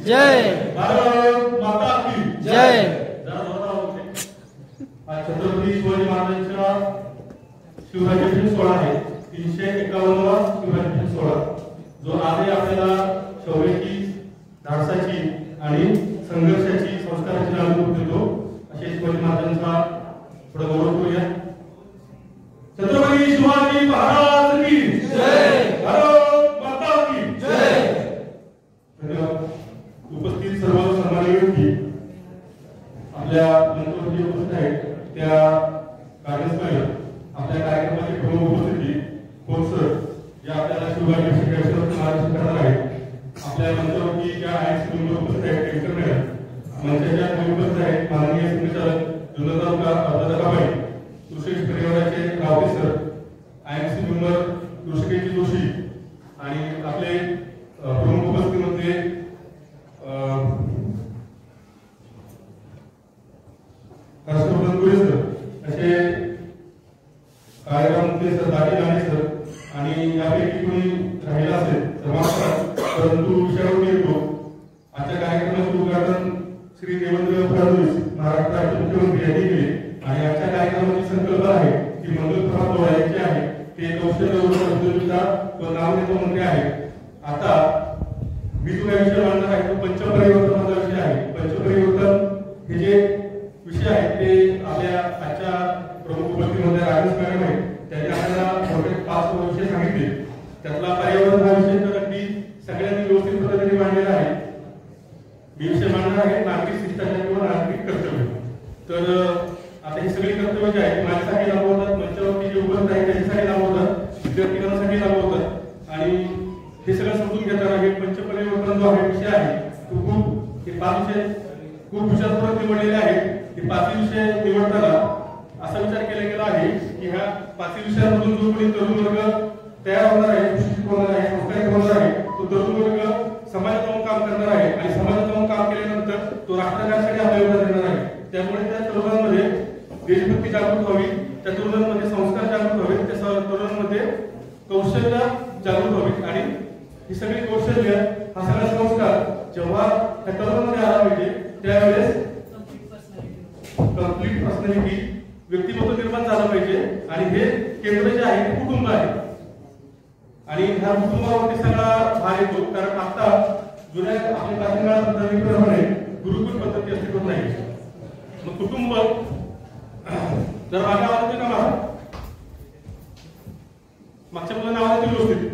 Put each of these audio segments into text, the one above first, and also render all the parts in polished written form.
जय भारत माता की जय। छत्रपती शिवाजी महाराजांचा शिवराज्याभिषेक सोहळा आहे 351वा शिवराज्याभिषेक सोहळा, जो आजही आपल्याला शौर्याची, धाडसाची आणि संघर्षाची, संस्काराची अनुभव देतो। असे शिवाजी महाराजांचा थोडा गौरव करूया। छत्रपती शिवाजी महाराज की जय, भारत माता की जय। उपस्थित सर्व सन्माननीय व्यक्ती, आपल्या मंत्रालयात उपस्थित आहेत त्या कार्यस्थळी आपल्या कार्यक्रमाची प्रमुख उपस्थिती कोणसर जे आपल्याला शिवराज्याभिषेकाचे मार्गदर्शन करणार आहेत। आपल्या मंचावरती ज्या आयएनसी मेंबर उपस्थित आहेत टेंकर मॅडम, मंचाच्या उपस्थित आहेत माननीय संचालक जुन्नरगावकर अर्धदाबाई, कृषी परिवाराचे Raote sir, INC member Rishikesh Joshi आणि आपले प्रमुख उपस्थितीमध्ये असे कार्यक्रम सर दाटी लांडे सर आणि यापैकी कोणी राहिला असेल तर माफ करा, परंतु विषयावर येतो। आजच्या कार्यक्रमाचे उद्घाटन श्री देवेंद्र फडणवीस महाराष्ट्राचे मुख्यमंत्री यांनी केले आणि आजच्या कार्यक्रमाची संकल्पना आहे की मंगलप्रभात डोळ्याची आहे, ते कौशल्य उद्योजकता व नावनेता मंत्री आहे। आता मी जो विषय मांडणार आहे तो पंचपरिवर्तनाचा विषय आहे। पंचपरिवर्तन हे जे विषय आहे ते आपल्या आजच्या प्रमुख उपस्थितीमध्ये राजेश मॅडम आहेत, त्यांनी आपल्याला थोडक्यात 5 विषय सांगितले। त्यातला पर्यावरण हा विषय तर अगदी सगळ्यांनी व्यवस्थित पद्धतीने मांडलेला आहे। मी विषय मांडणार आहे नागरिक शिष्टाचार किंवा नागरिक कर्तव्य। तर आता ही सगळी कर्तव्य जी आहेत माझ्यासाठी लागू होतात, मंचावरती जे उपस्थित आहेत त्यांच्यासाठी लागू होतात, विद्यार्थ्यांसाठी लागू होतात आणि हे सगळं समजून घेताना हे पंचपरिवर्तन जो आहे विषय आहे तो खूप हे 5 विषय खूप विचारपूर्वक निवडलेले आहेत। हे 5 विषय निवडताना असा विचार केला गेला आहे की ह्या 5 विषयांमधून जो कोणी तरुण वर्ग तयार होणार आहे, शिक्षित होणार आहे, संस्कारित होणार आहे, तो तरुण वर्ग समाजात जाऊन काम करणार आहे आणि समाजात जाऊन काम केल्यानंतर तो राष्ट्रकार्यासाठी आपल्या योगदान देणार आहे। त्यामुळे त्या तरुणांमध्ये देशभक्ती जागृत व्हावी, त्या तरुणांमध्ये संस्कार जागृत व्हावे, त्या तरुणांमध्ये कौशल्य जागृत व्हावी आणि ही सगळी कौशल्य हा सगळा संस्कार जेव्हा त्या तरुणांमध्ये आला पाहिजे त्यावेळेस कंप्लीट पर्सनॅलिटी व्यक्तिमत्व निर्माण झालं पाहिजे आणि हे केंद्र जे आहे ते कुटुंब आहे आणि ह्या कुटुंबावरती सगळा भार येतो। कारण आता जुन्या आपल्या प्राचीन काळात पद्धतीप्रमाणे गुरुकुल पद्धती अस्तित्वात नाही। मग कुटुंब जर मागे आवाज येतो का मागच्या मुलांना आवाज येतो व्यवस्थित?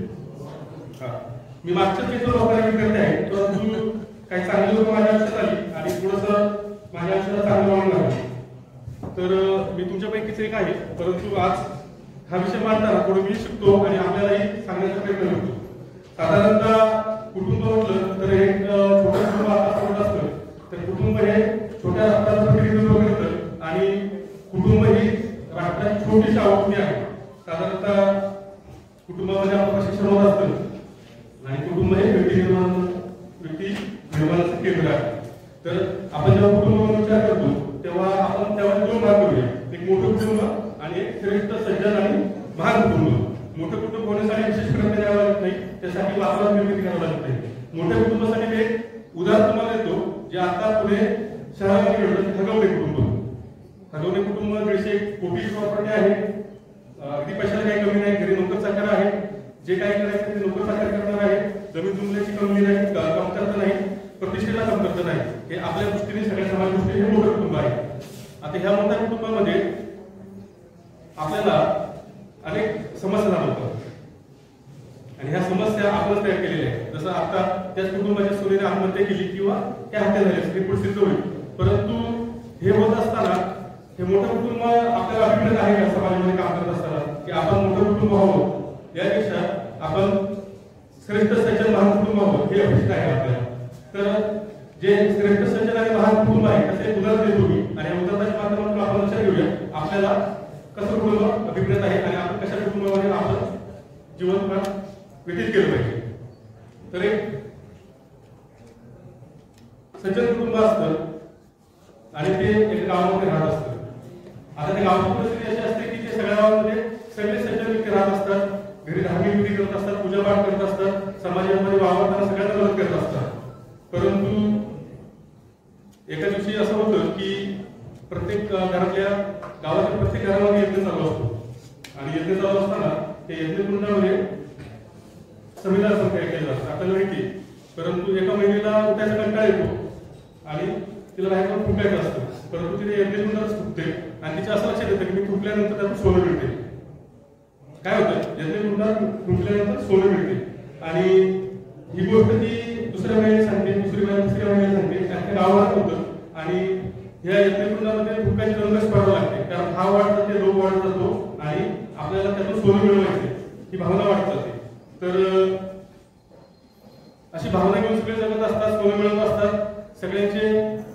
मी मागच्या पेजवर लोकांना विचारते आहे परंतु काही चांगली लोक माझ्या आयुष्यात आली आणि थोडंसं माझ्या आयुष्याला चांगलं वाढलं तर मी तुमच्यापैकीच एक आहे, परंतु आज हा विषय मांडताना थोडं मी शिकतो आणि आपल्यालाही सांगण्याचा प्रयत्न करतो। साधारणतः कुटुंब म्हटलं तर एक छोटं कुटुंब आता असतं तर कुटुंब हे छोट्या राष्ट्राचं प्रतिनिधित्व करतं आणि कुटुंब ही राष्ट्राची छोटीशी आवृत्ती आहे। साधारणतः कुटुंबामध्ये आपलं प्रशिक्षण होत असतं आणि कुटुंब हे व्यक्ती निर्माणाचं केंद्र आहे। तर आपण जेव्हा कुटुंबावर विचार करतो तेव्हा आपण त्यामध्ये 2 भाग करूया, एक मोठं कुटुंब आणि एक श्रेष्ठ सज्जन आणि महान कुटुंब। मोठं कुटुंब होण्यासाठी विशेष प्रयत्न करावा लागत नाही, त्यासाठी वातावरण निर्मिती करावं लागत नाही। मोठ्या कुटुंबासाठी मी एक उदाहरण तुम्हाला देतो जे आता पुणे शहरामध्ये घडलं, हगवणे कुटुंब। हगवणे कुटुंब 150 कोटी प्रॉपर्टी आहे, अगदी पैशाला काही कमी नाही, घरी नोकर चाकर आहे, जे काही करायचं ते नोकर चाकर करणार आहे, जमीन जुमल्याची कमी नाही, कमतरता नाही, प्रतिष्ठेला कमतरता नाही। हे आपल्या दृष्टीने सगळ्या समाज दृष्टीने हे मोठं कुटुंब आहे। आता ह्या मोठ्या कुटुंबामध्ये आपल्याला अनेक समस्या जाणवतात आणि ह्या समस्या आपण तयार केलेल्या आहेत। जसं आता त्याच कुटुंबाच्या सुनेने आत्महत्या केली किंवा त्या हत्या झाल्या रिपोर्ट सिद्ध होईल, परंतु हे होत असताना हे मोठं कुटुंब आपल्याला अभिप्रेत आहे का समाजामध्ये काम करत असताना की आपण मोठं कुटुंब व्हावं, यापेक्षा आपण श्रेष्ठ सज्जन महान कुटुंब व्हावं हे अपेक्षित आहे आपल्याला। तर जे श्रेष्ठ सज्जन आणि महान कुटुंब आहे त्याचे उदाहरण देतो मी आणि उदाहरणाच्या माध्यमातून आपण लक्षात घेऊया आपल्याला कसं कुटुंब अभिप्रेत आहे आणि आपण कशा कुटुंबामध्ये आपण जीवन व्यतीत केलं पाहिजे। तर एक सज्जन कुटुंब असतं आणि ते एक गावामध्ये राहत असतं। आता त्या गावाची परिस्थिती अशी असते की ते सगळ्या गावामध्ये सगळे सज्जन व्यक्ती राहत असतात, घरी धार्मिक विधी करत असतात, पूजापाठ करत असतात, समाजामध्ये वावरताना सगळ्यांना मदत करत असतात। परंतु एका दिवशी असं होतं की प्रत्येक घरातल्या गावाच्या प्रत्येक घरामध्ये यज्ञ चालू असतो आणि यज्ञ चालू असताना ते यज्ञकुंडामध्ये संविधान संख्या केलं जातं आपल्याला माहिती. परंतु एका महिलेला उठायचा कंटाळा येतो आणि तिला बाहेर फुंकायचं असतं, परंतु तिने यज्ञकुंडाच फुटते आणि तिच्या असं लक्षात येतं की मी फुंकल्यानंतर त्यातून सोनं मिळते. काय होतं, यज्ञकुंडात फुंकल्यानंतर सोनं मिळते आणि ही गोष्ट ती दुसऱ्या महिलेला सांगते, दुसरी महिला तिसऱ्या महिलेला सांगते, त्या गावात होतं आणि या यज्ञकुंडामध्ये फुंकाची रंग स्पर्धा लागते, कारण हा वाढ जाते, लोक वाढत जातो आणि आपल्याला त्यातून सोनं मिळवायचे ही भावना वाढत जाते. तर अशी भावना घेऊन सगळे जगत असतात, सोनं मिळवत असतात, सगळ्यांचे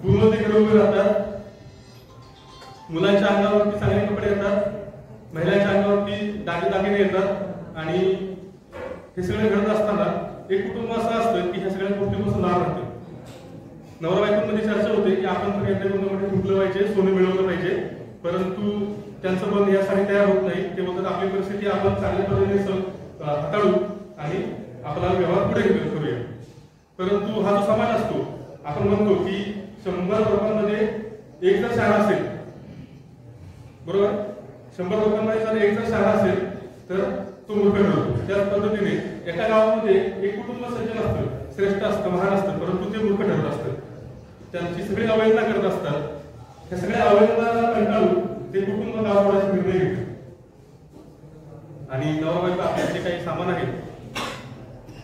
गुणवत्तेकडे उभे राहतात. मुलांच्या अंगावरती चांगले कपडे येतात, महिलांच्या अंगावरती दागिने येतात आणि हे सगळे घडत असताना एक कुटुंब असं असतं की ह्या सगळ्या गोष्टीपासून लाभ राहते. नवरा बायकोमध्ये चर्चा होते की आपण तर यज्ञकुंडामध्ये फुंकलं पाहिजे, सोनं मिळवलं पाहिजे, परंतु त्यांचं मन यासाठी तयार होत नाही. ते बोलतात आपली परिस्थिती आपण चांगल्या पद्धतीने हाताळू आणि आपला व्यवहार पुढे करूया. परंतु हा जो समाज असतो, आपण म्हणतो की 100 लोकांमध्ये एक जर शहाणा असेल, बरोबर, 100 लोकांमध्ये जर एक जर शहाणा असेल तर तो मूर्ख ठरतो. त्याच पद्धतीने एका गावामध्ये एक कुटुंब सज्जन असतं, श्रेष्ठ असतं, महान असतं, परंतु ते मूर्ख ठरत असतं. त्यांची सगळी अवहेलना करत असतात. त्या सगळ्या अवहेलनाला कंटाळून ते कुटुंब गावाचा निर्णय घेतं आणि नवरा बायको आपले जे काही सामान आहे,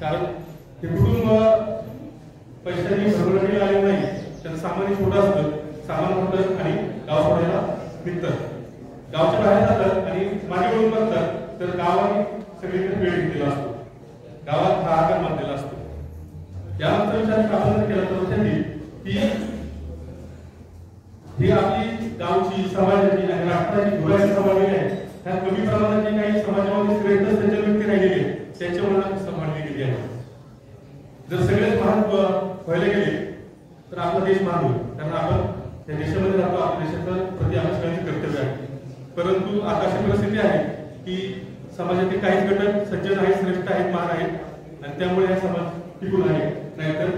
कारण हे कुटुंब पैशाची भरभराटी आले नाही, त्यांचं सामान छोटं असतं, सामान होतं आणि गाव सोडायला निघतात, गावच्या बाहेर जातात आणि मागे वळून बघतात तर गावाने सगळीकडे वेळ घेतलेला असतो, गावात हाहाकार मारलेला असतो. यानंतर विचार आपण केला तर लक्षात की ही आपली गावची, समाजाची आणि राष्ट्राची धुराची सांभाळलेली आहे. त्यात कमी प्रमाणात जे काही समाजामध्ये श्रेष्ठ सज्जन व्यक्ती राहिलेले त्यांच्या मनात सांभाळली गेली आहे. जर सगळेच महान व्हायला गेले तर आपला देश महान होईल, कारण आपण या देशामध्ये राहतो, आपल्या देशाचं प्रति आपल्या सगळ्यांचे कर्तव्य आहे. परंतु आता अशी परिस्थिती आहे की समाजातील काही घटक सज्जन आहेत, श्रेष्ठ आहेत, महान आहेत आणि त्यामुळे हा समाज टिकून आहे, नाहीतर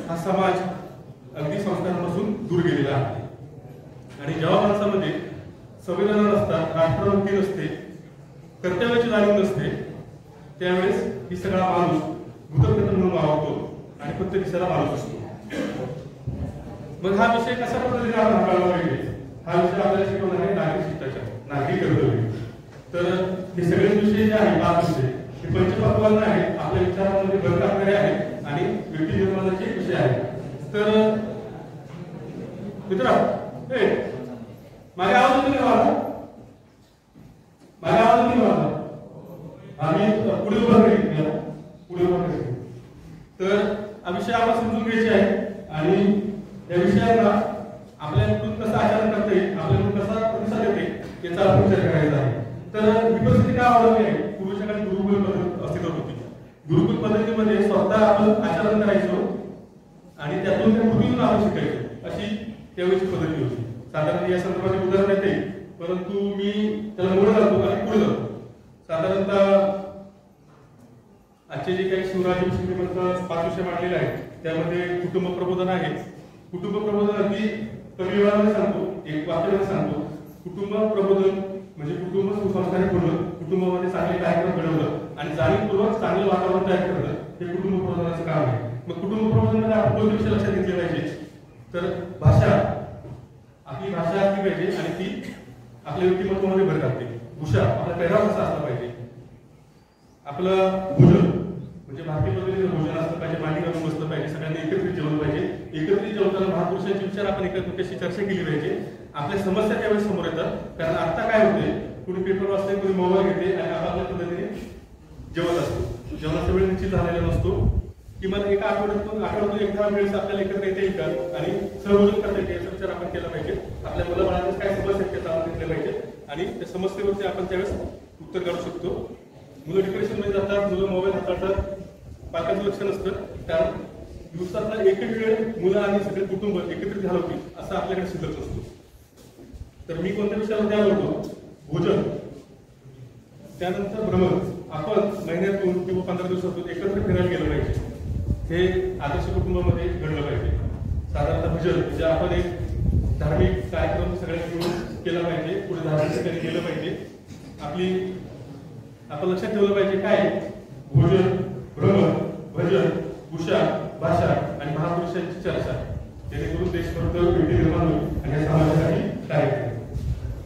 हा समाज अगदी संस्कारांपासून दूर गेलेला आहे. आणि जेव्हा माणसामध्ये संविधान नसतात, राष्ट्रभक्ती नसते, कर्तव्याची जाणीव नसते, त्यावेळेस ही सगळा माणूस भूतप्रेत म्हणून वावरतो आणि फक्त दिसायला माणूस असतो. मग हा विषय कशा पद्धतीने आपण हाताळला पाहिजे, हा विषय आपल्याला शिकवणार आहे नागरिक शिष्टाचार, नागरिक कर्तव्य. तर हे सगळे विषय जे आहेत, 5 विषय हे पंचपक्वान्न आहेत, आपल्या विचारांमध्ये भर टाकणारे आहेत आणि व्यक्ती निर्माणाचे विषय आहेत. तर मित्रांनो, माझ्या आवाज तुम्ही वाढा, माझ्या आवाज तुम्ही वाढा, आम्ही पुढे उभा करेल, पुढे उभा करेल. तर हा विषय आपण समजून घ्यायचे आहे आणि या विषयांना आपल्याकडून कसं आचरण करता येईल, आपल्याकडून कसा प्रतिसाद येते याचा आपण विचार करायचा आहे. तर ही परिस्थिती काय आवडली आहे, पूर्वीच्या काळी गुरुकुल पद्धत अस्तित्वात होती. गुरुकुल पद्धतीमध्ये स्वतः आपण आचरण करायचो आणि त्यातून त्या कृतीतून आपण शिकायचो, अशी त्यावेळेची पद्धती होती. साधारण या संदर्भात उदाहरण येते, परंतु मी त्याला मोड घालतो आणि पुढे जातो. साधारणतः आजचे जे काही शिवराज्याभिषेक 5 विषय मांडलेले आहेत त्यामध्ये कुटुंब प्रबोधन आहे. कुटुंब प्रबोधन अगदी कमी वेळामध्ये सांगतो, एक वाक्यामध्ये सांगतो. कुटुंब प्रबोधन म्हणजे कुटुंब सुसंस्कारित होणं, कुटुंबामध्ये चांगले कार्यक्रम घडवणं आणि जाणीवपूर्वक चांगलं वातावरण तयार करणं हे कुटुंब प्रबोधनाचं काम आहे. मग कुटुंब प्रबोधनामध्ये आपण दोन विषय लक्षात घेतले पाहिजे. तर भाषा, आपली भाषा असली पाहिजे आणि ती आपल्या व्यक्तिमत्वामध्ये भर घालते. भूषा, आपला पेहराव कसा असला पाहिजे. आपलं भोजन म्हणजे भारतीय पद्धतीचं भोजन असलं पाहिजे, मांडी घालून बसलं पाहिजे, सगळ्यांनी एकत्रित जेवलं पाहिजे. एकत्रित जेवताना महापुरुषांचे विचार आपण एकमेकांशी चर्चा केली पाहिजे. आपल्या समस्या त्यावेळेस समोर येतात, कारण आता काय होते, कुणी पेपर वाचते, कुणी मोबाईल घेते आणि आपापल्या पद्धतीने जेवत असतो. जेवणाचा वेळ निश्चित झालेला नसतो. किमान एका आठवड्यातून एकदा वेळेस आपल्याला एकत्र येता येईल का आणि सहभोजन करता येते याचा विचार आपण केला पाहिजे. आपल्या मुलाबाळांना काय समस्या आहेत त्याचा घेतले पाहिजे आणि त्या समस्येवरती आपण त्यावेळेस उत्तर काढू शकतो. मुलं डिप्रेशनमध्ये जातात, मुलं मोबाईल हाताळतात, पालकांचं लक्ष नसतं, कारण दिवसातला एकच वेळ मुलं आणि सगळे कुटुंब एकत्रित घालवतील असं आपल्याकडे शिल्लक नसतो. तर मी कोणत्या विषयावर त्या बोलतो, भोजन, त्यानंतर भ्रमण. आपण महिन्यातून किंवा 15 दिवसातून एकत्र फिरायला गेलं पाहिजे. हे आदर्श कुटुंबामध्ये घडलं पाहिजे. साधारणतः भजन म्हणजे आपण एक धार्मिक कार्यक्रम सगळ्यांनी मिळून केला पाहिजे, पुढे धार्मिक ठिकाणी केलं पाहिजे. आपण लक्षात ठेवलं पाहिजे काय भोजन, भ्रमण, भजन, उषा, भाषा आणि महापुरुषांची चर्चा, जेणेकरून देशभर भेटी निर्माण होईल आणि समाजासाठी कार्य करेल.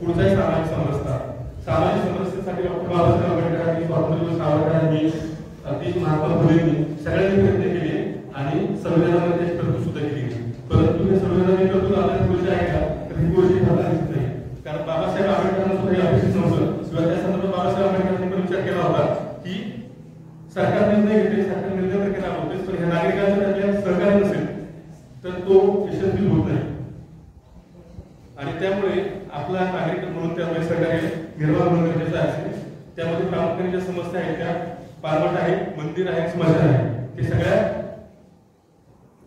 पुढचाही सामाजिक समरसता. सामाजिक समरसतेसाठी डॉक्टर बाबासाहेब आंबेडकरांनी, स्वातंत्र्य सावरकरांनी, अगदी महात्मा फुलेंनी सगळ्यांनी प्रयत्न केले आणि संविधानामध्ये त्याची तरतूद सुद्धा केली. परंतु हे संविधानाची तरतूद आपल्याला गोष्ट आहे का, तर ही गोष्ट आपल्याला दिसत नाही. कारण बाबासाहेब आंबेडकरांना सुद्धा हे अपेक्षित नव्हतं. शिवाय त्या संदर्भात बाबासाहेब आंबेडकरांनी पण विचार केला होता की सरकार निर्णय घेते, सरकार निर्णय तर केला होते, पण ह्या नागरिकांचा त्यातल्या सहकार्य नसेल तर तो यशस्वी होत नाही. आणि त्यामुळे आपला नागरिक म्हणून त्यामुळे सहकार्य निर्माण होणं गरजेचं आहे. त्यामध्ये प्रामुख्याने ज्या समस्या आहेत त्या पालवट आहे, मंदिर आहे, स्मशान आहे, हे सगळ्या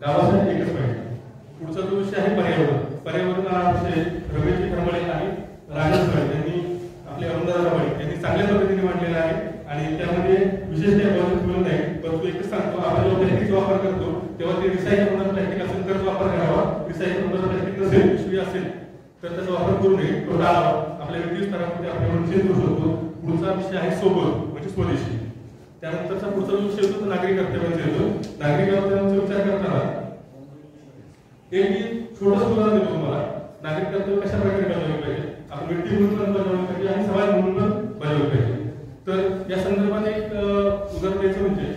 गावासाठी एकच पाहिजे. पुढचा जो विषय आहे पर्यावरण. पर्यावरण हा विषय रमेशजी खरमळे आणि राजेश यांनी आपले अरुणदादा रमळे यांनी चांगल्या पद्धतीने मांडलेला आहे आणि त्यामध्ये विशेष काही बोलून नाही. परंतु एकच सांगतो, आपण जेव्हा प्लॅस्टिकचा वापर करतो तेव्हा ते रिसायकल होणार प्लॅस्टिक असेल तरच वापर करावा. रिसायकल होणार प्लॅस्टिक नसेल, पिशवी असेल तर त्याचा वापर करू नये, तो टाळावा. आपल्या व्यक्ती स्तरामध्ये आपण चेंज करू शकतो. पुढचा विषय आहे सोबत म्हणजे स्वदेशी. त्यानंतरचा पुढचा जो विषय होतो तो नागरिक कर्तव्यांचा येतो. नागरिक कर्तव्यांचा विचार करताना एक मी छोटंसं उदाहरण देतो तुम्हाला. नागरिक कर्तव्य कशा प्रकारे बजावले पाहिजे, आपण व्यक्ती म्हणून बजावले पाहिजे आणि समाज म्हणून बजावले पाहिजे. तर या संदर्भात एक उदाहरण द्यायचं म्हणजे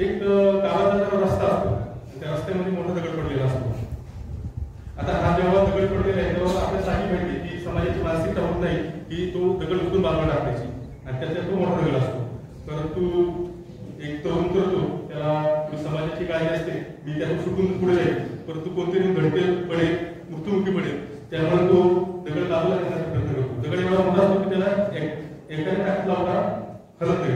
एक गावाचा रस्ता असतो, त्या रस्त्यामध्ये मोठा दगड पडलेला असतो. आता हा जेव्हा दगड पडलेला आहे तेव्हा आपल्या साठी माहिती की समाजाची मानसिकता होत नाही की तो दगड उचलून बाजूला टाकायची आणि त्याच्यात तो मोठा दगड असतो. परंतु एक तरुण करतो, त्याला समाजाची काळजी असते, मी त्यातून सुटून पुढे जाईल, परंतु कोणतरी घडते पडेल, मृत्युमुखी पडेल, त्यामुळे तो दगड बाजूला करण्याचा प्रयत्न करतो. दगड एवढा मोठा असतो की त्याला एकाने टाकत लावता हलत नाही.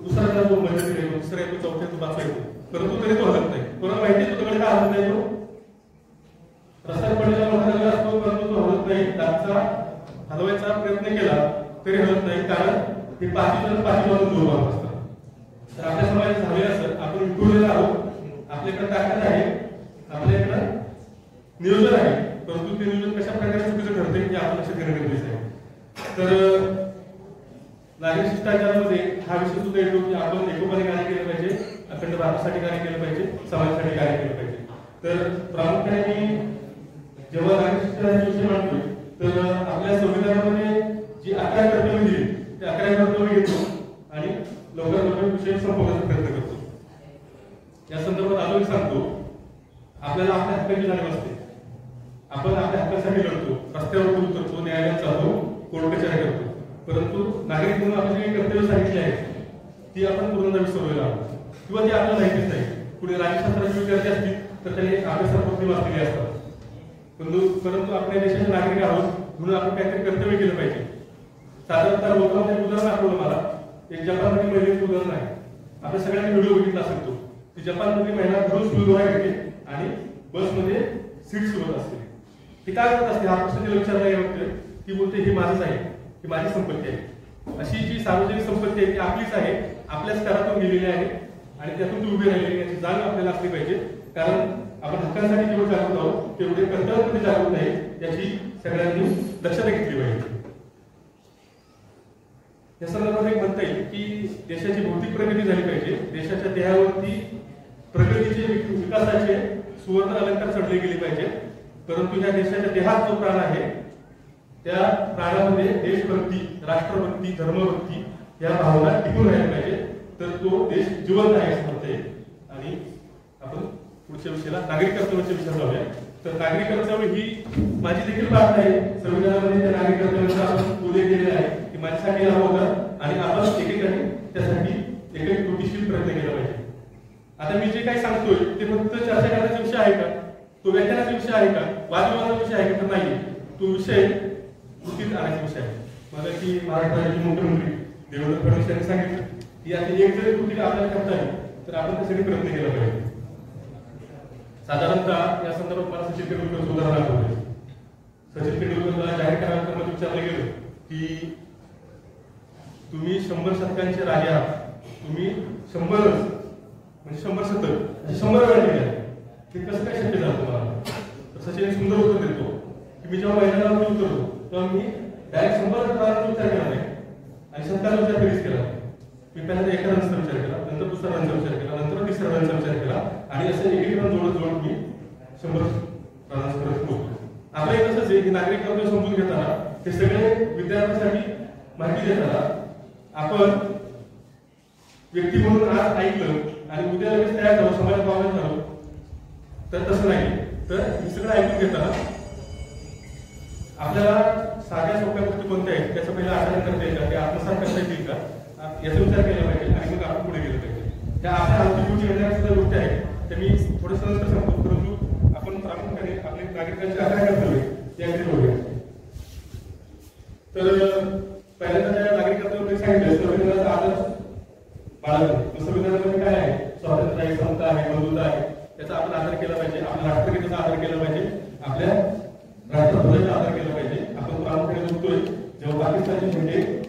दुसरा जो मध्यस्थी येतो, तिसरा येतो, चौथा येतो, पाचवा येतो, परंतु तरी तो हलत नाही. कोणाला माहिती तो दगड का हलत नाही, तो रस्त्यात पडलेला मोठा दगड असतो परंतु तो हलत नाही. त्याचा हलवायचा प्रयत्न केला तरी हलत नाही, कारण हे पाचवी जोर मारत असतात. तर आपल्या समाजात झाले असं आपण विखुरलेला आहोत, आपल्याकडे ताकद आहे, आपल्याकडे नियोजन आहे, परंतु ते नियोजन कशा प्रकारे चुकीचं ठरते हे आपण लक्षात घेणं गरजेचं आहे. तर नागरिक शिष्टाचारामध्ये हा विषय सुद्धा येतो की आपण एकोपाने कार्य केलं पाहिजे, अखंड भारतासाठी कार्य केलं पाहिजे, समाजासाठी कार्य केलं पाहिजे. तर प्रामुख्याने मी जेव्हा नागरिक शिष्टाचाराचा विषय मांडतोय तर आपल्या संविधानामध्ये जी 11 कर्तव्य दिली ते 11 कर्तव्य घेतो आणि लवकर विषय संपवण्याचा प्रयत्न करतो. या संदर्भात अजून सांगतो, आपल्याला आपल्या हक्काची जाणीव असते, आपण आपल्या हक्कासाठी लढतो, रस्त्यावर उतरतो, न्यायालयात जातो, कोर्ट कचेऱ्या करतो, परंतु नागरिक म्हणून आपण जी कर्तव्य सांगितली आहेत ती आपण पूर्ण विसरलेलो आहोत किंवा ती आपल्याला माहितीच नाही. पुढे राज्यशास्त्राचे विद्यार्थी असतील तर त्यांनी अभ्यासापुरती वाचलेली असतात, परंतु आपण या देशाचे नागरिक आहोत म्हणून आपण काहीतरी कर्तव्य केलं पाहिजे. साधारणतः लोकांना एक उदाहरण आठवलं मला, एक जपानमधील महिलेचं उदाहरण आहे. आपल्या सगळ्यांनी व्हिडिओ बघितला असेल तो. ती जपानमधली महिला दररोज सुलभा घेते आणि बसमध्ये सीट शिवत असते. ती काय करत असते हा प्रश्न तिला विचारला गेला, ती बोलते ही माझंच आहे, ही माझी संपत्ती आहे. अशी जी सार्वजनिक संपत्ती आहे ती आपलीच आहे, आपल्याच करातून गेलेली आहे आणि त्यातून ती उभी राहिलेली याची जाणीव आपल्याला असली पाहिजे. कारण आपण हक्कांसाठी जेवढे जागृत आहोत तेवढे कर्तव्यामध्ये जागृत नाही याची सगळ्यांनी दक्षता घेतली पाहिजे. या संदर्भात एक म्हणता येईल की देशाची भौतिक प्रगती झाली पाहिजे, देशाच्या देहावरती प्रगतीचे विकासाचे सुवर्ण अलंकार चढले गेले पाहिजे, परंतु या देशाच्या देहात जो प्राण आहे त्या प्राणामध्ये देशभक्ती, राष्ट्रभक्ती, धर्मभक्ती या भावना टिकून राहिल्या पाहिजे, तर तो देश जिवंत आहे असं म्हणता येईल. आणि आपण पुढच्या विषयाला नागरिक कर्तव्याच्या विषयात जाऊया. तर नागरिक कर्तव्य ही माझी देखील बात आहे. संविधानामध्ये त्या नागरिक कर्तव्याचा आपण उल्लेख केलेला आहे की माझ्यासाठी हवा होता आणि आपण एकेकाने त्यासाठी एक कृतीशील प्रयत्न केला पाहिजे. आता मी जे काही सांगतोय ते फक्त चर्चा करण्याचा विषय आहे का, तो व्याख्यानाचा विषय आहे का, वादविवादाचा विषय आहे का, तर नाही. तो विषय कृतीत आणायचा विषय आहे. मला की महाराष्ट्राचे मुख्यमंत्री देवेंद्र फडणवीस यांनी सांगितलं की याची एक जरी कृती आपल्याला करता येईल तर आपण त्यासाठी प्रयत्न केला पाहिजे. साधारणतः या संदर्भात मला सचिन तेंडुलकर उदाहरण आठवले. सचिन तेंडुलकरला जाहीर करायला विचारलं गेलं की तुम्ही 100 शतकांचे राजे आहात, तुम्ही 100 म्हणजे 100 शतक 100 वेळा केले. ते कसं काय शक्य झालं तुम्हाला? तर सचिन एक सुंदर उत्तर देतो की मी जेव्हा मैदानावर उतरतो तेव्हा मी डायरेक्ट 100 रनांचा विचार केला नाही आणि 70 विचार कधीच केला. मी पहिल्यांदा एका रनचा विचार केला, नंतर दुसऱ्या रनचा विचार केला, नंतर तिसऱ्या रनचा विचार केला आणि असं एक रन जोडत मी 100 रनांपर्यंत पोहोचलो. आपलं एक असंच आहे की नागरिक कर्तव्य समजून घेताना हे सगळे विद्यार्थ्यांसाठी माहिती देताना आपण व्यक्ती म्हणून आज ऐकलं आणि उद्या लगेच तयार झालो, समाजात वावरत झालो, तर तसं नाही. तर हे सगळं ऐकून घेताना आपल्याला साध्या सोप्या गोष्टी कोणत्या आहेत त्याचं पहिलं आचरण करता येईल का, ते आत्मसात करता येतील का, याचा विचार केला पाहिजे आणि मग आपण पुढे गेलं पाहिजे. त्या आपल्या अवतीभोवती येणाऱ्या सुद्धा गोष्टी आहेत त्या मी थोडंसं नंतर सांगतो, परंतु आपण प्रामुख्याने आपल्या नागरिकांचे आग्रह कर्तव्य याकडे बघूया. तर पहिल्यांदा त्या नागरिकांना सांगितलं संविधानाचा आदर बाळगणे. संविधानामध्ये काय आहे? स्वातंत्र्य आहे, समता आहे, बंधुता आहे, त्याचा आपण आदर केला पाहिजे. आपल्या राष्ट्रगीताचा आदर केला पाहिजे, आपल्या राष्ट्रध्वजाचा आदर केला पाहिजे. आपण प्रामुख्याने बघतोय जेव्हा पाकिस्तानची झेंडे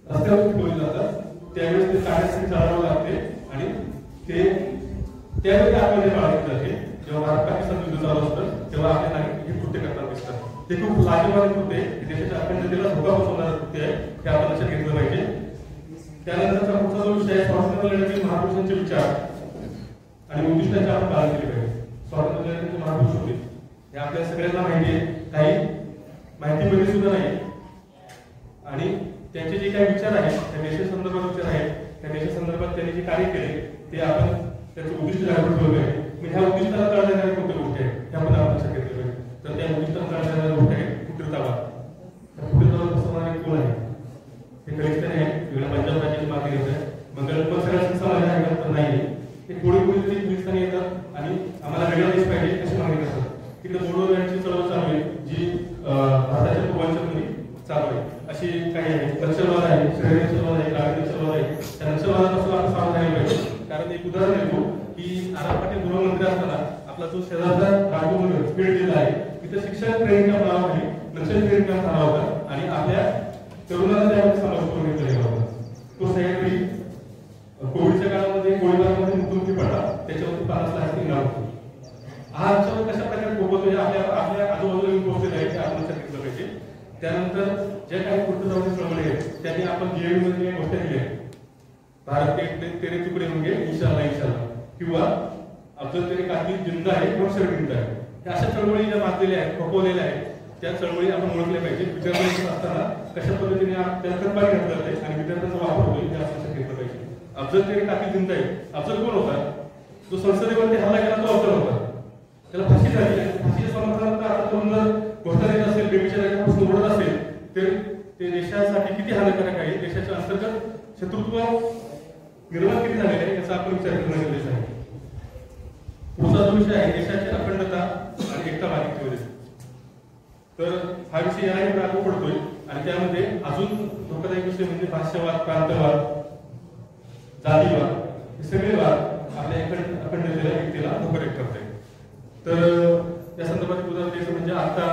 रस्त्यावर ठेवले जातात त्यावेळेस ते काढण्यासाठी चालवावं लागते आणि ते त्यावेळी आपण हे बाळगले जाते. जेव्हा भारत पाकिस्तान युद्ध चालू असतं तेव्हा आपले नागरिक हे कृत्य करताना दिसतात. ते खूप लाजिरवाणी कृत्य आहे, देशाच्या अखंडतेला धोका पोहोचवणारे कृत्य आहे, हे आपण लक्षात घेतलं पाहिजे. त्यानंतरचा पुढचा जो विषय आहे स्वातंत्र्य लढ्यातील महापुरुषांचे विचार आणि उद्दिष्टांचे आपण पालन केले पाहिजे. स्वातंत्र्य लढ्याचे महापुरुष होते हे आपल्या सगळ्यांना माहिती आहे, काही माहितीमध्ये सुद्धा नाही. आणि त्यांचे जे काही विचार आहेत त्या देशासंदर्भात विचार आहेत, त्या देशासंदर्भात त्यांनी जे कार्य केले ते आपण त्याचं उद्दिष्ट जागृत ठेवलं आहे. मग ह्या उद्दिष्टाला कळणाऱ्या कोणत्या गोष्टी आहेत हे आपण लक्षात घेतलं पाहिजे. तर त्या उद्दिष्टाला कळणाऱ्या गोष्टी आहेत फुटीरतावाद. त्या फुटीरतावाद बसवणारे कोण आहे? हे खलिस्तानी आहे, वेगळ्या पंजाब राज्याची मागणी घेत आहे. मग सगळ्या समाज आहे तर नाही, ते थोडी थोडी तरी खलिस्तानी येतात आणि आम्हाला वेगळा देश पाहिजे अशी मागणी करतात. तिकडे बोडोलँडची चळवळ चालू आहे जी भारताच्या पूर्वांचलमध्ये चालू आहे. अशी काही आहे, नक्षलवाद आहे, श्रेणी नक्षलवाद आहे, ग्रामीण नक्षलवाद आहे. त्या नक्षलवादापासून आपण सावध राहिलं पाहिजे. कारण एक उदाहरण देतो की आराम पाटील गृहमंत्री असताना आपला जो शेजारचा राजू स्पीड दिला आहे तिथे शिक्षण ट्रेनिंग कॅम्प लावला आहे, नक्षल ट्रेनिंग कॅम्प झाला होता आणि आपल्या तरुणांना त्यामध्ये समावेश करून घेतला होता. तो सह्याद्री कोविडच्या काळामध्ये गोळीबारामध्ये मृत्युमुखी पडला, त्याच्यावरती 50 लाख इनाम होतो. हा आमच्यावर कशा प्रकारे पोहोचतो आपल्या आजूबाजूला येऊन पोहोचलेला आहे ते आपण लक्षात घेतलं पाहिजे. त्यानंतर जे काही पुढे जाऊन चळवळी आहेत त्यांनी आपण जीएडी मध्ये गोष्टी दिल्या आहेत, भारत के तेरे तुकडे होंगे इंशाल्लाह इंशाल्लाह, किंवा अफजल तेरे कातिल जिंदा आहे किंवा शर्मिंदा आहे. त्या अशा चळवळी ज्या माजलेल्या आहेत, फोपवलेल्या आहेत, त्या चळवळी आपण ओळखल्या पाहिजे. विद्यार्थी असताना कशा पद्धतीने त्या खतपाणी घातलं जाते आणि विद्यार्थ्यांचा वापर होईल हे आपण लक्षात घेतलं पाहिजे. अफजल तेरे कातिल जिंदा आहे, अफजल कोण होता? जो संसदेवरती हल्ला केला तो अफजल होता, त्याला फाशी झाली. फाशीच्या समर्थनार्थ आता करून जर घोषणा देत असेल, बेबीच्या उडत असेल तर ते देशासाठी किती हानिकारक आहे, देशाच्या अंतर्गत शत्रुत्व निर्माण किती झालेले आहे याचा आपण विचार करणं गरजेचं आहे. पुढचा जो विषय आहे देशाची अखंडता आणि एकता बाधित ठेवली, तर हा विषय याही लागू पडतोय आणि त्यामध्ये अजून धोकादायक विषय म्हणजे भाष्यवाद, प्रांतवाद, जातीवाद, हे सगळे वाद आपल्या अखंडतेला एकतेला धोकादायक करतायत. तर त्या संदर्भात उदाहरण द्यायचं म्हणजे आता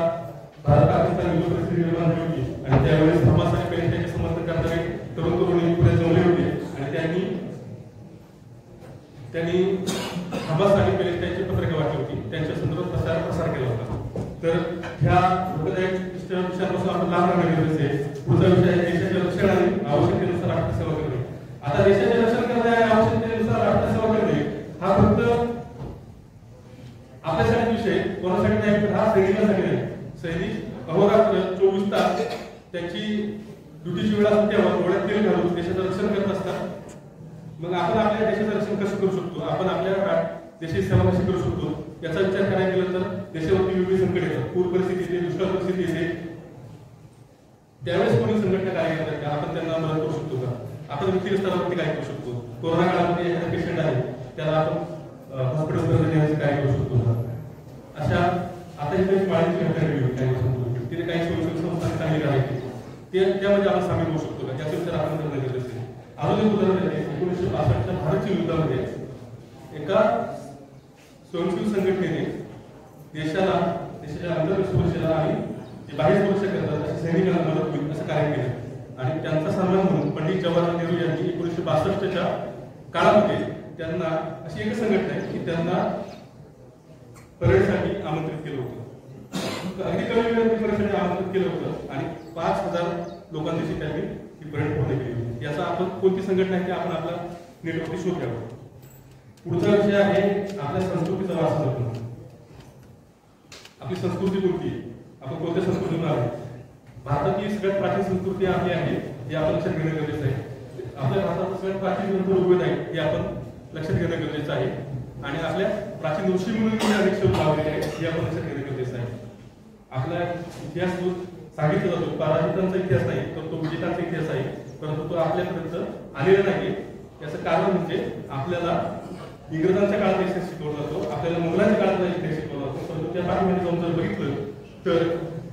भारत पाकिस्तान युद्ध परिस्थिती निर्माण झाली होती आणि त्यावेळेस हमास आणि पॅलेस्टाईनचे समर्थन करणारे तरुण तरुणी पुढे जमले होते आणि त्यांनी हमास आणि पॅलेस्टाईनची पत्रके वाटली होती, त्यांच्या संदर्भात प्रसार केला होता. तर ह्या धोकादायक विषयांपासून आपण लांब राहणं गरजेचं आहे. पुढचा विषय आहे देशाच्या रक्षण आणि आवश्यकतेनुसार राष्ट्रसेवा करणे. आता देशाचे रक्षण करणे आणि आवश्यकतेनुसार राष्ट्रसेवा करणे हा फक्त आपल्यासाठी विषय कोणासाठी नाही, तर हा सैनिकांसाठी नाही. सैनिक अहोरात्र 24 तास त्यांची ड्युटीची वेळ असते तेव्हा डोळ्यात तेल घालून देशाचं रक्षण करत असतात. मग आपण आपल्या देशाचं रक्षण कसं करू शकतो, आपण आपल्या देशाची सेवा कशी करू शकतो याचा विचार करायला गेलं तर देशावरती वेगवेगळी संकट येतात. पूर परिस्थिती येते, दुष्काळ परिस्थिती येते, त्यावेळेस कोणी संघटना काय करतात का, आपण त्यांना मदत करू शकतो का, आपण व्यक्तिगत स्तरावरती काय करू शकतो, कोरोना काळामध्ये एखादा पेशंट आहे त्याला आपण हॉस्पिटलपर्यंत नेण्याचं काय करू शकतो का. अशा आता इथे पाण्याची घटना घडली काही वर्षांपूर्वी, तिथे काही स्वयंसेवी संस्था चांगली करायची त्यामध्ये आपण सामील होऊ शकतो का, याचा विचार आपण करणं गरजेचं आहे. अजून एक उदाहरण आहे 1962च्या भारतच्या युद्धामध्ये एका स्वयंसेवी संघटनेने देशाच्या अंतर्गत सुरक्षेला आणि बाह्य सुरक्षा करतात अशा सैनिकांना मदत होईल असं कार्य केलं आणि त्यांचा सन्मान म्हणून पंडित जवाहरलाल नेहरू यांनी 1962च्या काळामध्ये त्यांना अशी एक संघटना आहे की त्यांना परेडसाठी आमंत्रित केलं होतं. अगदी कमी वेळात परेडसाठी आमंत्रित केलं होतं आणि 5,000 लोकांची त्यांनी ही परेड पूर्ण केली होती. याचा आपण कोणती संघटना आहे ते आपण आपला नेटवरती शोध घ्यावा. पुढचा विषय आहे आपल्या संस्कृतीचा वारसा जपणं. आपली संस्कृती कोणती आहे, आपण कोणत्या संस्कृतीतून आलो. भारताची सगळ्यात प्राचीन संस्कृती आपली आहे हे आपण लक्षात घेणं गरजेचं आहे. आपल्या भारतात सगळ्यात प्राचीन ग्रंथ ऋग्वेद आहे हे आपण लक्षात घेणं गरजेचं आहे. आणि आपल्या प्राचीन ऋषीमुनींनी अनेक शोध लावलेले आहेत हे आपण लक्षात घेणं गरजेचं आहे. आपला इतिहास जो सांगितला जातो पराजितांचा इतिहास नाही तर तो विजेत्यांचा इतिहास आहे, परंतु तो आपल्यापर्यंत आलेला नाही. याचं कारण म्हणजे आपल्याला इंग्रजांच्या काळात इतिहास शिकवला जातो, आपल्याला मुघलांच्या काळात इतिहास शिकवला जातो, परंतु त्या पाठीमध्ये जाऊन जर बघितलं तर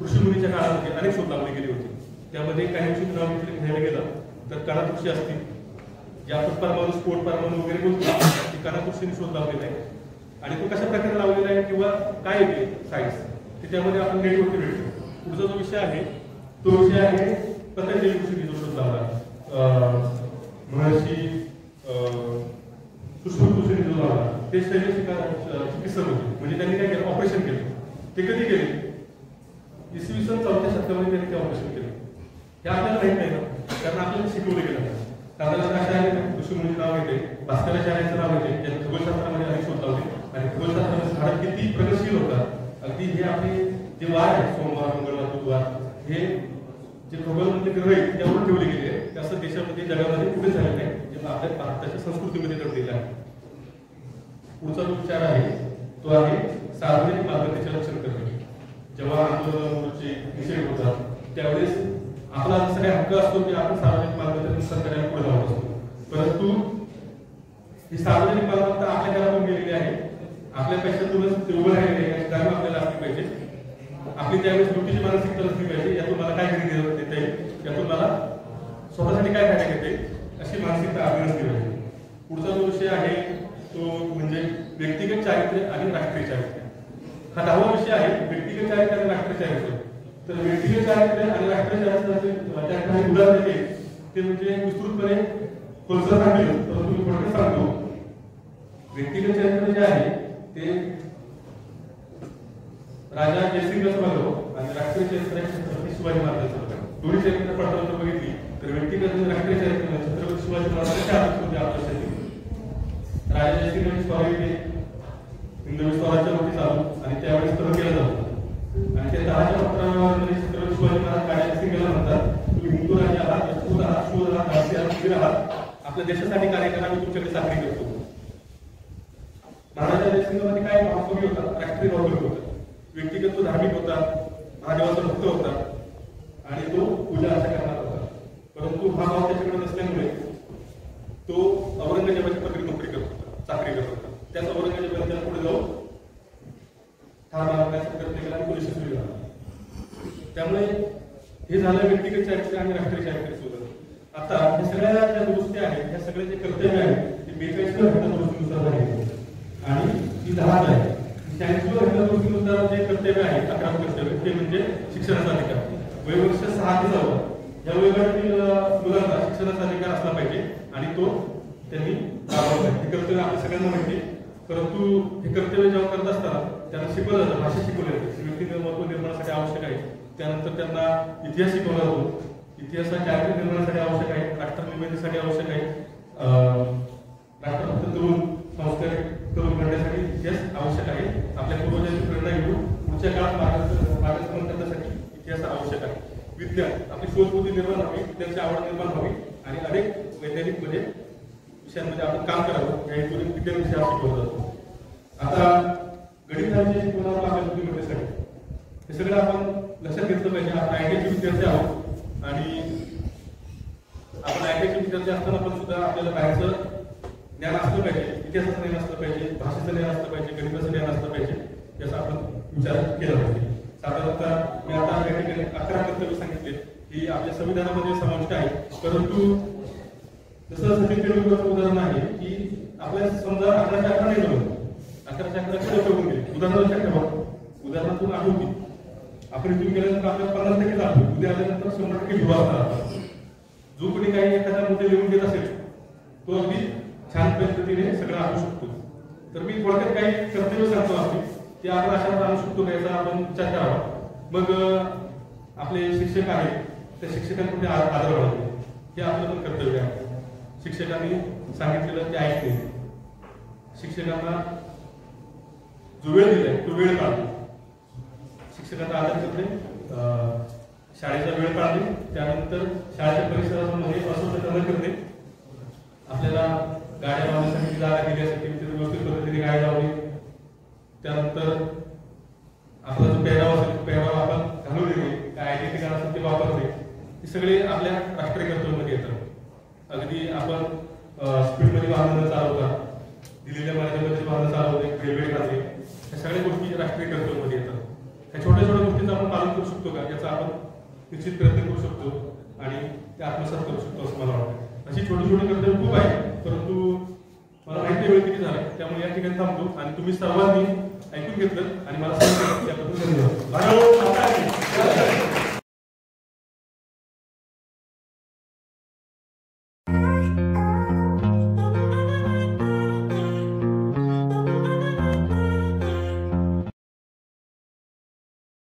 ऋषीमुनीच्या काळामध्ये अनेक शोध लावले गेले होते. त्यामध्ये काही ऋषींचं नाव घ्यायला गेलं तर कणाद ऋषी असतील, जे आपण परमाणू स्फोट परमाणू वगैरे बोलतो ते कणाद ऋषींनी शोध लावलेला आहे. आणि तो कशा प्रकारे लावलेला आहे किंवा काय येते सायन्स ते त्यामध्ये आपण नेटवरती भेटतो. पुढचा जो विषय आहे तो विषय आहे पतंजली ऋषींनी जो शोध लावला, महर्षी सुश्रुत ऋषींनी जो लावला ते शल्य चिकित्सक होते. म्हणजे त्यांनी काय केलं, ऑपरेशन केलं. ते कधी केले, इसवी सन 4थ्या शतकामध्ये त्यांनी ते ऑपरेशन केलं. हे आपल्याला माहित नाही ना, कारण आपल्याला शिकवलं गेलं. साधारण अशा आहे ऋषीमुनीचं नाव येते, भास्कराचार्यांचं नाव येते, त्यांनी खगोलशास्त्रामध्ये अनेक शोध लावले. आणि खगोलशास्त्रामध्ये भारत किती प्रगतशील होता. अगदी हे आपले जे वार आहे सोमवार मंगळवार बुधवार हे जे खगोलमध्ये ग्रह आहेत त्यावर ठेवले गेले, त्याचं देशामध्ये जगामध्ये पुढे झालेलं आहे, जे आपल्या भारताच्या संस्कृतीमध्ये दडलेलं आहे. पुढचा जो विचार आहे तो आहे सार्वजनिक मालमत्तेचे रक्षण करणे. जेव्हा आंदोलनाचे निषेध होतात त्यावेळेस आपला जसा काही हक्क असतो की आपण सार्वजनिक मालमत्ता नुकसान करायला पुढे लावत असतो, परंतु ही सार्वजनिक मालमत्ता आपल्या घरातून गेलेली आहे, आपल्या पैशातूनच ते उभं राहिलेली आहे, जाणीव आपल्याला असली पाहिजे. आपली त्यावेळेस लुटीची मानसिकता नसली पाहिजे, यातून मला काय घरी देता येईल, यातून मला स्वतःसाठी काय फायदा घेता येईल अशी मानसिकता आपली नसली पाहिजे. पुढचा जो विषय आहे तो म्हणजे व्यक्तिगत चारित्र्य आणि राष्ट्रीय चारित्र्य. हा 10वा विषय आहे व्यक्तिगत चारित्र्य आणि राष्ट्रीय चारित्र्य. तर व्यक्तिगत चारित्र्य आणि राष्ट्रीय चारित्र्याचे काही उदाहरण आहे ते म्हणजे विस्तृतपणे खोलसर सांगितलं तर तुम्ही थोडक्यात सांगतो. व्यक्तिगत चरित्र जे आहे ते राजा जयसिंगचं बघावं आणि राष्ट्रीय चरित्र छत्रपती शिवाजी महाराजांचं बघावं. दोन्ही चरित्र पडताना जर बघितली तर व्यक्तिगत आणि राष्ट्रीय चरित्र छत्रपती शिवाजी महाराजांच्या आदर्शमध्ये आपल्या राजा जयसिंग स्वारी हिंदवी स्वराज्यावरती चालू आणि त्यावेळेस तह केला जातो आणि त्या तहाच्या पत्रामध्ये छत्रपती शिवाजी महाराज राजा जयसिंगला म्हणतात तुम्ही हिंदू राजा आहात, राजपूत आहात, शूद्र आहात, दासी आहात, वीर आहात, आपल्या देशासाठी कार्य करा, आम्ही तुमच्याकडे चाकरी करतो. महाराजा जयसिंगमध्ये काय भावकवी होता, राष्ट्रीय भावकवी होता, व्यक्तिगत तो धार्मिक होता, महादेवाचा भक्त होता आणि तो पूजा अर्चा करणार होता. परंतु हा भाव त्याच्याकडे नसल्यामुळे तो औरंगजेबाची पदरी नोकरी करत होता, चाकरी करत होता. त्याच औरंगजेबाला त्याला पुढे जाऊन ठार मारण्याचा प्रयत्न केला आणि पोलीस यशस्वी झाला. त्यामुळे हे झालं व्यक्तिगत चारित्र्य आणि राष्ट्रीय चारित्र्य सुद्धा. आता या सगळ्या ज्या गोष्टी आहेत ह्या सगळे जे कर्तव्य आहेत ते 42व्या घटनादुरुस्तीनुसार झाले आणि ती 10 आहे. 40व्या घटनादुरुस्तीनुसार जे कर्तव्य आहे 11 कर्तव्य ते म्हणजे शिक्षणाचा अधिकार. वयोवर्ष 6 ते 14 या वयोगटातील मुलांना शिक्षणाचा अधिकार असला पाहिजे आणि तो त्यांनी राबवला. हे कर्तव्य आपल्या सगळ्यांना माहिती, परंतु हे कर्तव्य जेव्हा करत असताना त्यांना शिकवलं जातं, भाषा शिकवली जाते, व्यक्तिमत्व निर्माणासाठी आवश्यक आहे. त्यानंतर त्यांना इतिहास शिकवला जातो, इतिहासाच्या चारित्र्य निर्माणासाठी आवश्यक आहे, राष्ट्रनिर्मितीसाठी आवश्यक आहे, राष्ट्रभक्त तरुण संस्कार करून करण्यासाठी इतिहास आवश्यक आहे. आपल्या पूर्वजांची प्रेरणा घेऊन पुढच्या काळात मार्गदर्शन करण्यासाठी इतिहास आवश्यक आहे. विज्ञान आपली शोधबुद्धी निर्माण व्हावी, त्यांची आवड निर्माण व्हावी आणि अनेक वैज्ञानिक विषयांमध्ये आपण काम करावं या हेतूने विज्ञान विषय शिकवला जातो. आता गणिताचे शिकवणार आपल्या बुद्धिमत्तेसाठी हे सगळं आपण लक्षात घेतलं पाहिजे. आपण आयटीचे विद्यार्थी आहोत आणि आपण आयटीचे विद्यार्थी असताना पण सुद्धा आपल्याला बाहेरचं ज्ञान असलं पाहिजे, इतिहासाचं ज्ञान असलं पाहिजे, भाषेचं ज्ञान असलं पाहिजे, गणिताचं ज्ञान असलं पाहिजे, याचा आपण विचार केला पाहिजे. साधारणतः मी आता या ठिकाणी 11 कर्तव्य सांगितले ही आपल्या संविधानामध्ये समाविष्ट आहे. परंतु जसं सचिन तेंडुलकरचं उदाहरण आहे की आपल्या समजा 1111 नाही जमलं, 1111 ठेवून गेले, उदाहरण लक्षात ठेवा, उदाहरणातून आठवती आपण इथून गेल्यानंतर आपल्याला 50% लागतो, उद्या आल्यानंतर 100% ध्रुव असणार. जो कोणी काही एखाद्या मुद्दे लिहून घेत असेल तो अगदी छान पद्धतीने सगळं आणू शकतो. तर मी थोडक्यात काही कर्तव्य सांगतो आपली ते आपण अशा आणू शकतो याचा आपण विचार करावा. मग आपले शिक्षक आहेत त्या शिक्षकांकडे आदर वाढवणे हे आपलं पण कर्तव्य आहे. शिक्षकांनी सांगितलेलं ते ऐकणे, शिक्षकांना जो वेळ दिलाय तो वेळ काढणे, शिक्षकांचा आदर करणे, शाळेचा वेळ काढणे, त्यानंतर शाळेच्या परिसरामध्ये अस्वच्छता न करणे, आपल्याला गाड्या लावण्यासाठी जागा दिली असेल तिथे व्यवस्थित पद्धतीने गाड्या लावणे, त्यानंतर आपला जो पेहराव असेल तो पेहराव आपण घालून देणे, काय आयडेंटिटी कार्ड असेल ते वापरणे, हे सगळे आपल्या राष्ट्रीय कर्तव्यामध्ये येतात. अगदी आपण स्पीडमध्ये वाहन न चालवता दिलेल्या मर्यादेमध्ये वाहन चालवणे, रेल्वे खाते, या सगळ्या गोष्टी राष्ट्रीय कर्तव्यामध्ये येतात. ह्या छोट्या छोट्या गोष्टींचं आपण पालन करू शकतो का याचा आपण निश्चित प्रयत्न करू शकतो आणि ते आत्मसात करू शकतो असं मला वाटतं. अशी छोटी छोटी कर्तव्य खूप आहे, परंतु मला माहिती वेळ किती झाला त्यामुळे या ठिकाणी थांबतो आणि तुम्ही सर्वांनी ऐकून घेतलं आणि मला सांगितलं त्याबद्दल धन्यवाद.